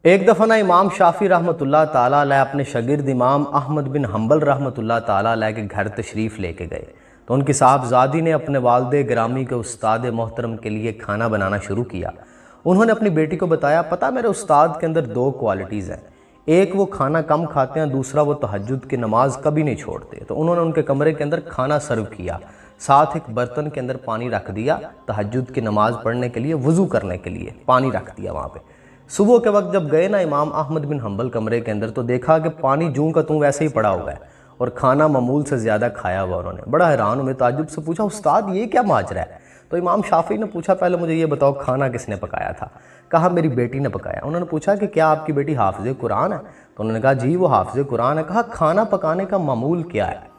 ایک دفعہ نا امام شافعی رحمۃ اللہ تعالیٰ علیہ اپنے شاگرد امام احمد بن حنبل رحمۃ اللہ تعالیٰ علیہ کے گھر تشریف لے کے گئے تو ان کی صاحبزادی نے اپنے والد گرامی کے استاد محترم کے لیے کھانا بنانا شروع کیا۔ انہوں نے اپنی بیٹی کو بتایا، پتہ میرے استاد کے اندر دو کوالٹیز ہیں، ایک وہ کھانا کم کھاتے ہیں، دوسرا وہ تہجد کی نماز کبھی نہیں چھوڑتے۔ تو انہوں نے ان کے کمرے کے اندر کھانا سرو کیا، ساتھ ایک برتن کے اندر پانی رکھ دیا، تہجد کی نماز پڑھنے کے لیے، وضو کرنے کے لیے پانی رکھ دیا وہاں پہ۔ صبح کے وقت جب گئے نا امام احمد بن حنبل کمرے کے اندر تو دیکھا کہ پانی جوں کا توں ویسے ہی پڑا ہوا ہے اور کھانا معمول سے زیادہ کھایا ہوا۔ انہوں نے بڑا حیران ہوئے، تعجب سے پوچھا، استاد یہ کیا ماجرا ہے؟ تو امام شافعی نے پوچھا، پہلے مجھے یہ بتاؤ کھانا کس نے پکایا تھا؟ کہا میری بیٹی نے پکایا۔ انہوں نے پوچھا کہ کیا آپ کی بیٹی حافظ قرآن ہے؟ تو انہوں نے کہا جی وہ حافظ قرآن ہے۔ کہا کھانا پکانے کا معمول کیا ہے؟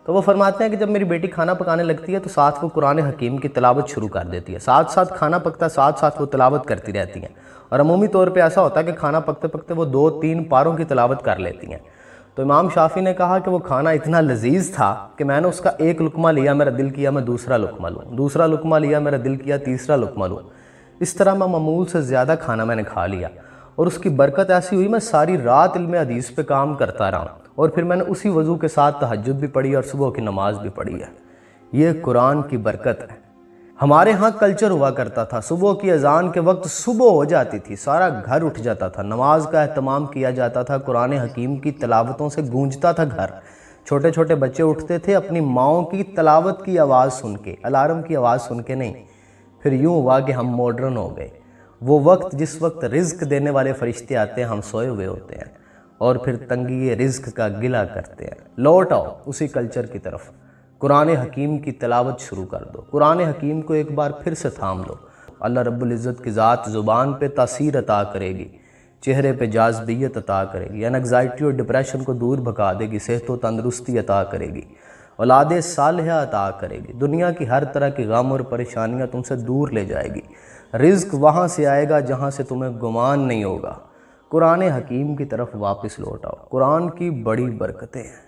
تو وہ فرماتے ہیں کہ جب میری بیٹی کھانا پکانے لگتی ہے تو ساتھ وہ قرآن حکیم کی تلاوت شروع کر دیتی ہے، ساتھ ساتھ کھانا پکتا ہے، ساتھ ساتھ وہ تلاوت کرتی رہتی ہیں، اور عمومی طور پہ ایسا ہوتا ہے کہ کھانا پکتے پکتے وہ 2-3 پاروں کی تلاوت کر لیتی ہیں۔ تو امام شافعی نے کہا کہ وہ کھانا اتنا لذیذ تھا کہ میں نے اس کا ایک لقمہ لیا، میرا دل کیا میں دوسرا لقمہ لوں، دوسرا لقمہ لیا، میرا دل کیا تیسرا لقمہ لوں، اس طرح میں معمول سے زیادہ کھانا میں نے کھا لیا، اور اس کی برکت ایسی ہوئی میں ساری رات علم حدیث پہ کام کرتا رہا، اور پھر میں نے اسی وضو کے ساتھ تہجد بھی پڑھی اور صبح کی نماز بھی پڑھی ہے۔ یہ قرآن کی برکت ہے۔ ہمارے ہاں کلچر ہوا کرتا تھا، صبح کی اذان کے وقت صبح ہو جاتی تھی، سارا گھر اٹھ جاتا تھا، نماز کا اہتمام کیا جاتا تھا، قرآن حکیم کی تلاوتوں سے گونجتا تھا گھر، چھوٹے چھوٹے بچے اٹھتے تھے اپنی ماؤں کی تلاوت کی آواز سن کے، الارم کی آواز سن کے نہیں۔ پھر یوں ہوا کہ ہم ماڈرن ہو گئے، وہ وقت جس وقت رزق دینے والے فرشتے آتے ہیں ہم سوئے ہوئے ہوتے ہیں، اور پھر تنگی رزق کا گلہ کرتے ہیں۔ لوٹ آؤ اسی کلچر کی طرف، قرآن حکیم کی تلاوت شروع کر دو، قرآن حکیم کو ایک بار پھر سے تھام لو۔ اللہ رب العزت کی ذات زبان پہ تاثیر عطا کرے گی، چہرے پہ جاذبیت عطا کرے گی، انگزائٹی اور ڈپریشن کو دور بھگا دے گی، صحت و تندرستی عطا کرے گی، اولاد صالحہ عطا کرے گی، دنیا کی ہر طرح کی غم اور پریشانیاں تم سے دور لے جائے گی، رزق وہاں سے آئے گا جہاں سے تمہیں گمان نہیں ہوگا۔ قرآن حکیم کی طرف واپس لوٹ آؤ، قرآن کی بڑی برکتیں ہیں۔